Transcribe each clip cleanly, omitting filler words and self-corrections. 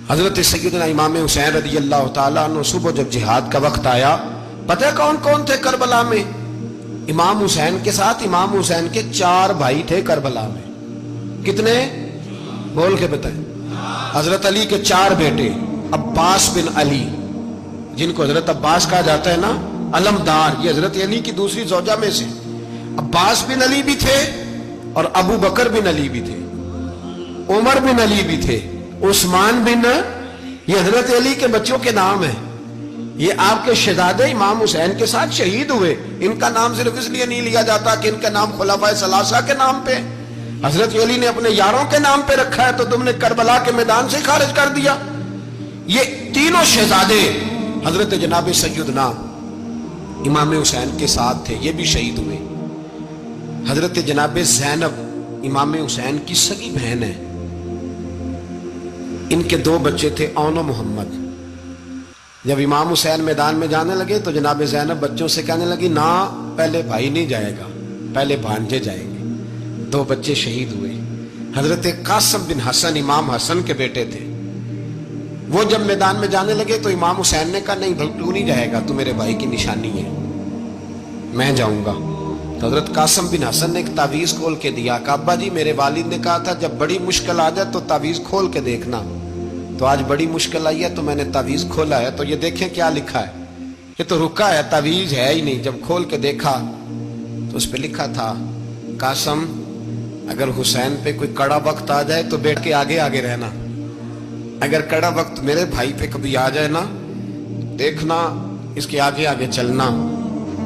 حضرت سیدنا امام حسین رضی اللہ تعالیٰ عنہ صبح جب جہاد کا وقت آیا، پتہ ہے کون کون تھے کربلا میں؟ امام حسین کے ساتھ امام حسین کے 4 بھائی تھے کربلا میں۔ کتنے؟ بول کے بتائیں۔ حضرت علی کے 4 بیٹے، عباس بن علی، جن کو حضرت عباس کہا جاتا ہے نا، علمدار، یہ حضرت علی کی دوسری زوجہ میں سے عباس بن علی بھی تھے، اور ابو بکر بن علی بھی تھے، عمر بن علی بھی تھے، عثمان بن، یہ حضرت علی کے بچوں کے نام ہیں۔ یہ آپ کے شہزادے امام حسین کے ساتھ شہید ہوئے، ان کا نام صرف اس لیے نہیں لیا جاتا کہ ان کا نام خلفائے ثلاثہ کے نام پہ، حضرت علی نے اپنے یاروں کے نام پہ رکھا ہے تو تم نے کربلا کے میدان سے خارج کر دیا۔ یہ تینوں شہزادے حضرت جناب سیدنا امام حسین کے ساتھ تھے، یہ بھی شہید ہوئے۔ حضرت جناب زینب امام حسین کی سگی بہن ہے، ان کے 2 بچے تھے، اون و محمد۔ جب امام حسین میدان میں جانے لگے تو جناب زینب بچوں سے کہنے لگی، نہ پہلے بھائی نہیں جائے گا، پہلے بھانجے جائیں گے۔ 2 بچے شہید ہوئے۔ حضرت قاسم بن حسن امام حسن کے بیٹے تھے، وہ جب میدان میں جانے لگے تو امام حسین نے کہا، نہیں تو نہیں جائے گا، تو میرے بھائی کی نشانی ہے، میں جاؤں گا۔ تو حضرت قاسم بن حسن نے ایک تعویذ کھول کے دیا کہ ابا جی، میرے والد نے کہا تھا جب بڑی مشکل آ جائے تو تعویذ کھول کے دیکھنا، تو آج بڑی مشکل آئی ہے تو میں نے تعویذ کھولا ہے، تو یہ دیکھیں کیا لکھا ہے، یہ تو رکا ہے، تعویذ ہے ہی نہیں۔ جب کھول کے دیکھا تو اس پہ لکھا تھا، قاسم اگر حسین پہ کوئی کڑا وقت آ جائے تو بیٹھ کے آگے آگے رہنا، اگر کڑا وقت میرے بھائی پہ کبھی آ جائے نا، دیکھنا اس کے آگے آگے چلنا،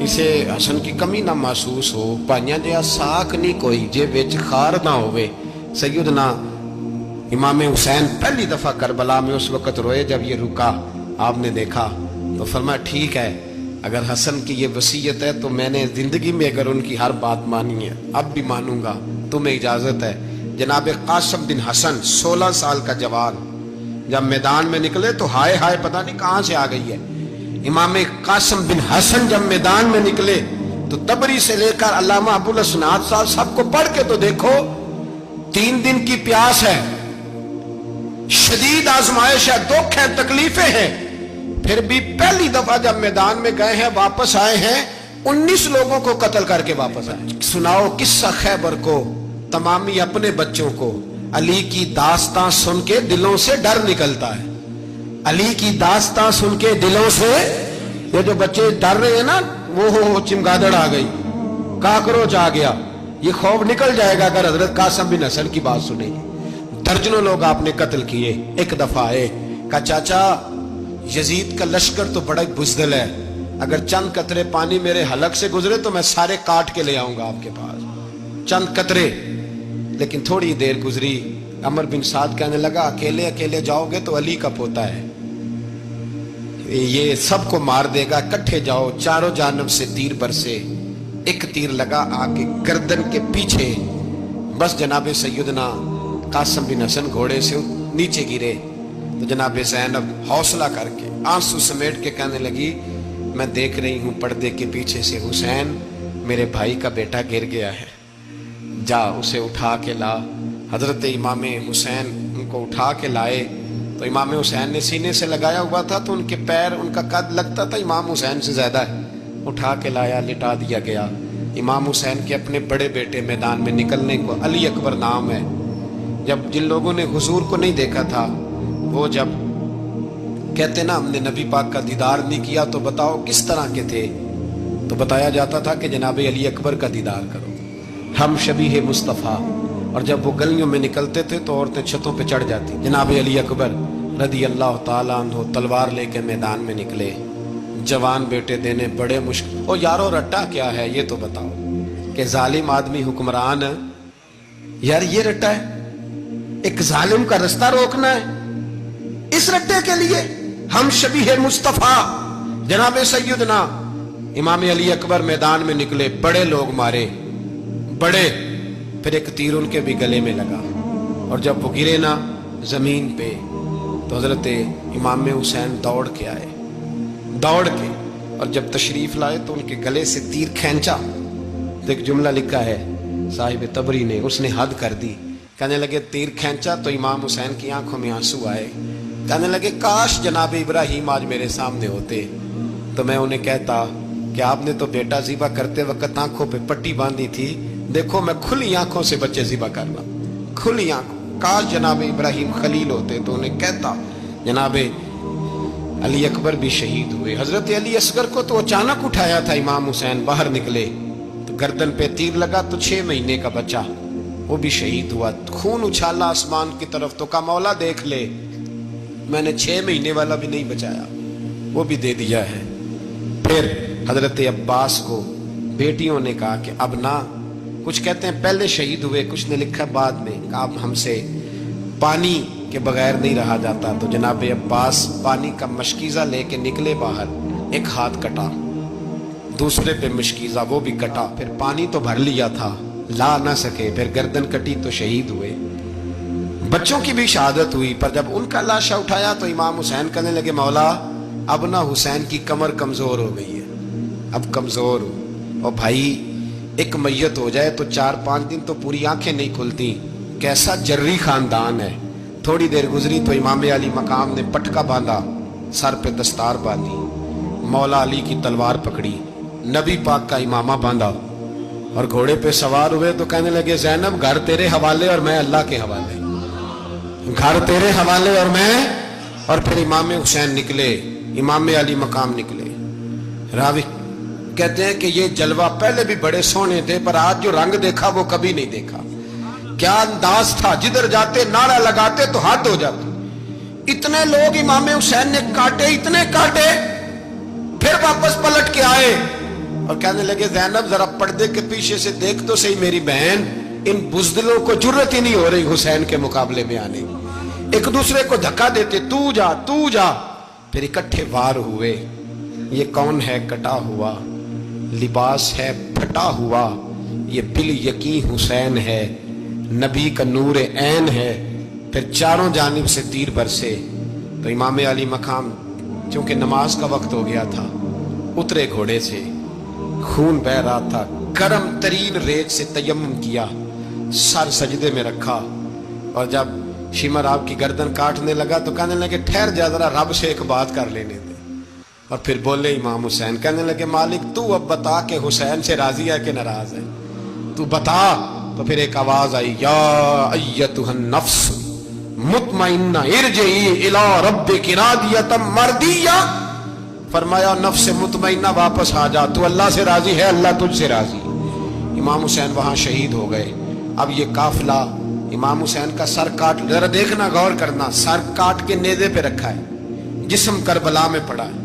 اسے حسن کی کمی نہ محسوس ہو، پائیاں جہاں ساکھ نہیں کوئی جے وچ خار نہ ہوئے۔ سیدنا امام حسین پہلی دفعہ کربلا میں اس وقت روئے جب یہ رکا، آپ نے دیکھا تو فرمایا، ٹھیک ہے، اگر حسن کی یہ وصیت ہے تو میں نے زندگی میں اگر ان کی ہر بات مانی ہے، اب بھی مانوں گا، تمہیں اجازت ہے۔ جناب قاسم بن حسن 16 سال کا جوان جب میدان میں نکلے تو ہائے ہائے پتہ نہیں کہاں سے آ گئی ہے۔ امام قاسم بن حسن جب میدان میں نکلے تو تبری سے لے کر علامہ ابو الاسناد صاحب سب کو پڑھ کے تو دیکھو، 3 دن کی پیاس ہے، شدید آزمائش ہے، دکھ ہے، تکلیفیں ہیں، پھر بھی پہلی دفعہ جب میدان میں گئے ہیں، واپس آئے ہیں، 19 لوگوں کو قتل کر کے واپس آئے۔ سناؤ قصہ خیبر کو، تمامی اپنے بچوں کو۔ علی کی داستان سن کے دلوں سے ڈر نکلتا ہے، علی کی داستان سن کے دلوں سے، یہ جو بچے ڈر رہے ہیں نا، وہ چمگادڑ آ گئی، کاکروچ آ گیا، یہ خوف نکل جائے گا اگر حضرت قاسم بن حسن کی بات سنیں گے۔ درجنوں لوگ آپ نے قتل کیے۔ ایک دفعہ آئے، کہا چاچا یزید کا لشکر تو بڑا بزدل ہے، اگر چند قطرے پانی میرے حلق سے گزرے تو میں سارے کاٹ کے لے آؤں گا آپ کے پاس، چند قطرے۔ لیکن تھوڑی دیر گزری، عمر بن سعد کہنے لگا، اکیلے اکیلے جاؤ گے تو علی کا پوتا ہے، یہ سب کو مار دے گا، کٹھے جاؤ۔ چاروں جانب سے تیر برسے، ایک تیر لگا آ کے گردن کے پیچھے، بس جناب سیدنا قاسم بن حسن گھوڑے سے نیچے گرے تو جناب زینب حوصلہ کر کے آنسو سمیٹ کے کہنے لگی، میں دیکھ رہی ہوں پردے کے پیچھے سے حسین، میرے بھائی کا بیٹا گر گیا ہے، جا اسے اٹھا کے لا۔ حضرت امام حسین ان کو اٹھا کے لائے تو امام حسین نے سینے سے لگایا ہوا تھا تو ان کے پیر، ان کا قد لگتا تھا امام حسین سے زیادہ ہے، اٹھا کے لایا، لٹا دیا گیا۔ امام حسین کے اپنے بڑے بیٹے میدان میں نکلنے کو، علی اکبر نام ہے، جب جن لوگوں نے حضور کو نہیں دیکھا تھا، وہ جب کہتے نا ہم نے نبی پاک کا دیدار نہیں کیا تو بتاؤ کس طرح کے تھے، تو بتایا جاتا تھا کہ جناب علی اکبر کا دیدار کرو، ہم شبیہ مصطفیٰ۔ اور جب وہ گلیوں میں نکلتے تھے تو عورتیں چھتوں پہ چڑھ جاتی۔ جناب علی اکبر رضی اللہ تعالیٰ عنہ تلوار لے کے میدان میں نکلے، جوان بیٹے دینے بڑے مشکل۔ او یارو رٹا کیا ہے یہ تو بتاؤ، کہ ظالم آدمی حکمران، یار یہ رٹا ہے، ایک ظالم کا رستہ روکنا ہے، اس رٹے کے لیے ہم شبیہ مصطفیٰ۔ جناب سیدنا امام علی اکبر میدان میں نکلے، بڑے لوگ مارے، بڑے، پھر ایک تیر ان کے بھی گلے میں لگا، اور جب وہ گرے نا زمین پہ تو حضرت امام حسین دوڑ کے آئے، دوڑ کے، اور جب تشریف لائے تو ان کے گلے سے تیر کھینچا تو ایک جملہ لکھا ہے صاحب تبری نے، اس نے حد کر دی، کہنے لگے تیر کھینچا تو امام حسین کی آنکھوں میں آنسو آئے، کہنے لگے کاش جناب ابراہیم آج میرے سامنے ہوتے تو میں انہیں کہتا کہ آپ نے تو بیٹا ذبح کرتے وقت آنکھوں پہ پٹی باندھی تھی، دیکھو میں کھلی آنکھوں سے بچے ذبح کرنا، کھلی آنکھوں۔ کاش جناب ابراہیم خلیل ہوتے تو انہیں کہتا۔ جناب علی اکبر بھی شہید ہوئے۔ حضرت علی اصغر کو تو اچانک اٹھایا تھا امام حسین، باہر نکلے تو گردن پہ تیر لگا تو 6 مہینے کا بچہ وہ بھی شہید ہوا، خون اچھالا آسمان کی طرف تو کہا مولا دیکھ لے، میں نے 6 مہینے والا بھی نہیں بچایا، وہ بھی دے دیا ہے۔ پھر حضرت عباس کو بیٹیوں نے کہا کہ اب نہ، کچھ کہتے ہیں پہلے شہید ہوئے، کچھ نے لکھا بعد میں، کہا اب ہم سے پانی کے بغیر نہیں رہا جاتا۔ تو جناب عباس پانی کا مشکیزہ لے کے نکلے باہر، ایک ہاتھ کٹا، دوسرے پہ مشکیزہ وہ بھی کٹا، پھر پانی تو بھر لیا تھا لا نہ سکے، پھر گردن کٹی تو شہید ہوئے۔ بچوں کی بھی شہادت ہوئی، پر جب ان کا لاشا اٹھایا تو امام حسین کہنے لگے مولا اب نہ حسین کی کمر کمزور ہو گئی ہے، اب کمزور ہو، اور بھائی ایک میت ہو جائے تو 4-5 دن تو پوری آنکھیں نہیں کھلتی، کیسا جری خاندان ہے۔ تھوڑی دیر گزری تو امام علی مقام نے پٹکا باندھا، سر پہ دستار باندھی، مولا علی کی تلوار پکڑی، نبی پاک کا امامہ باندھا اور گھوڑے پہ سوار ہوئے تو کہنے لگے زینب گھر تیرے حوالے اور میں اللہ کے حوالے، گھر تیرے حوالے اور میں، اور پھر امام حسین نکلے، امام علی مقام نکلے۔ راوی کہتے ہیں کہ یہ جلوہ پہلے بھی بڑے سونے تھے، پر آج جو رنگ دیکھا وہ کبھی نہیں دیکھا۔ کیا انداز تھا، جدھر جاتے نعرہ لگاتے تو حد ہو جاتی۔ اتنے لوگ امام حسین نے کاٹے، اتنے کاٹے، پھر واپس پلٹ کے آئے اور کہنے لگے زینب ذرا پردے کے پیچھے سے دیکھ تو صحیح میری بہن، ان بزدلوں کو جرت ہی نہیں ہو رہی حسین کے مقابلے میں آنے، ایک دوسرے کو دھکا دیتے، تو جا تو جا، پھر اکٹھے وار ہوئے۔ یہ کون ہے کٹا ہوا، لباس ہے پھٹا ہوا، یہ بال یقین حسین ہے، نبی کا نور عین ہے۔ پھر چاروں جانب سے تیر برسے تو امام علی مقام چونکہ نماز کا وقت ہو گیا تھا، اترے گھوڑے سے، خون بہ رہا تھا، گرم ترین ریت سے تیمم کیا، سر سجدے میں رکھا، اور جب شمر آپ کی گردن کاٹنے لگا تو کہنے لگے ٹھہر جا ذرا رب سے ایک بات کر لینے دے، اور پھر بولے امام حسین، کہنے لگے مالک تو اب بتا کہ حسین سے راضی ہے کہ ناراض ہے، تو بتا۔ تو پھر ایک آواز آئی، یا ایتھا النفس مطمئنہ ارجعی الی ربک راضیۃ مرضیہ، فرمایا نفس مطمئنہ واپس آ جا، تو اللہ سے راضی ہے، اللہ تجھ سے راضی۔ امام حسین وہاں شہید ہو گئے۔ اب یہ قافلہ امام حسین کا سر کاٹ، ذرا دیکھنا غور کرنا، سر کاٹ کے نیزے پہ رکھا ہے، جسم کربلا میں پڑا ہے،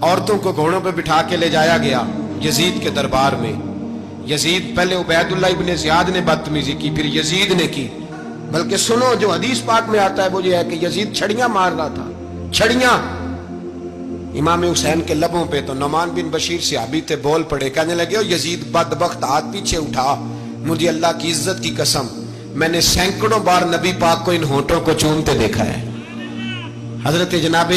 عورتوں کو گھوڑوں پہ بٹھا کے لے جایا گیا یزید کے دربار میں۔ یزید پہلے عبید اللہ ابن زیاد نے بدتمیزی کی، پھر یزید نے کی، بلکہ سنو جو حدیث پاک میں آتا ہے وہ یہ ہے کہ یزید چھڑیاں مار رہا تھا، چھڑیاں امام حسین کے لبوں پہ۔ تو نعمان بن بشیر صحابی تھے، بول پڑے، کہنے لگے او یزید بدبخت، ہاتھ پیچھے اٹھا، مجھے اللہ کی عزت کی قسم میں نے سینکڑوں بار نبی پاک کو ان ہونٹوں کو چومتے دیکھا ہے۔ حضرت جناب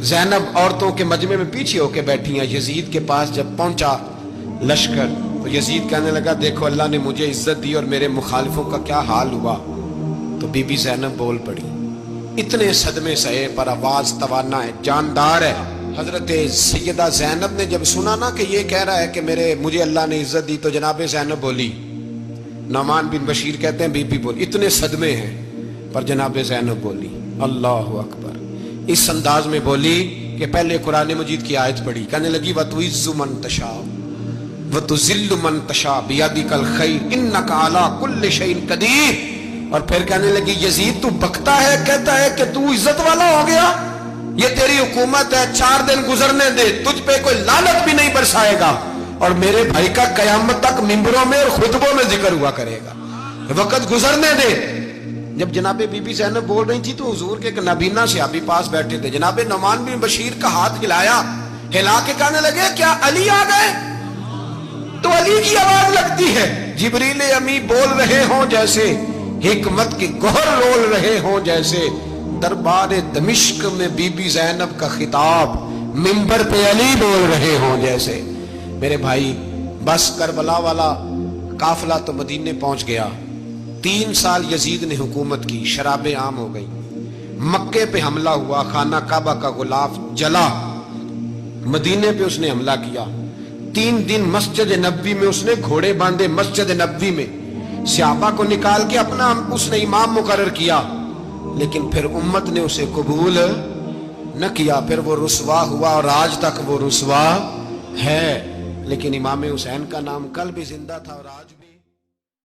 زینب عورتوں کے مجمع میں پیچھے ہو کے بیٹھی ہیں، یزید کے پاس جب پہنچا لشکر تو یزید کہنے لگا دیکھو اللہ نے مجھے عزت دی اور میرے مخالفوں کا کیا حال ہوا۔ تو بی بی زینب بول پڑی، اتنے صدمے سہے پر آواز توانا ہے، جاندار ہے۔ حضرت سیدہ زینب نے جب سنا نا کہ یہ کہہ رہا ہے کہ مجھے اللہ نے عزت دی، تو جناب زینب بولی، نعمان بن بشیر کہتے ہیں بی بی بولی، اتنے صدمے ہیں پر جناب زینب بولی اللہ اکبر، اس انداز میں بولی کہ پہلے قرآن مجید کی آیت پڑھی، کہنے لگی وَتُعِزُّ مَن تَشَاءُ وَتُذِلُّ مَن تَشَاءُ بِيَدِكَ الْخَيْرُ إِنَّكَ عَلَىٰ كُلِّ شَيْءٍ قَدِيرٌ۔ اور پھر کہنے لگی یزید تو بکتا ہے، کہتا ہے کہ تو عزت والا ہو گیا، یہ تیری حکومت ہے، 4 دن گزرنے دے، تجھ پہ کوئی لعنت بھی نہیں برسائے گا، اور میرے بھائی کا قیامت تک ممبروں میں اور خطبوں میں ذکر ہوا کرے گا، وقت گزرنے دے۔ جب جناب بی بی زینب بول رہی تھی تو حضور کے ایک نابینا صحابی پاس بیٹھے تھے، جناب نعمان بن بشیر کا ہاتھ ہلایا، ہلا کے کہنے لگے کیا علی آ گئے؟ تو علی کی آواز لگتی ہے، جبریل امی بول رہے ہوں جیسے، حکمت کے گوہر رول رہے ہوں جیسے، دربار دمشق میں بی بی زینب کا خطاب، منبر پہ علی بول رہے ہوں جیسے۔ میرے بھائی بس کربلا والا قافلہ تو مدینے پہنچ گیا، 3 سال یزید نے حکومت کی، شرابیں عام ہو گئی، مکے پہ حملہ ہوا، خانہ کعبہ کا غلاف جلا، مدینے پہ اس نے حملہ کیا، 3 دن مسجد نبوی میں اس نے گھوڑے باندھے، مسجد نبوی میں صحابہ کو نکال کے اپنا اس نے امام مقرر کیا، لیکن پھر امت نے اسے قبول نہ کیا، پھر وہ رسوا ہوا اور آج تک وہ رسوا ہے۔ لیکن امام حسین کا نام کل بھی زندہ تھا اور آج بھی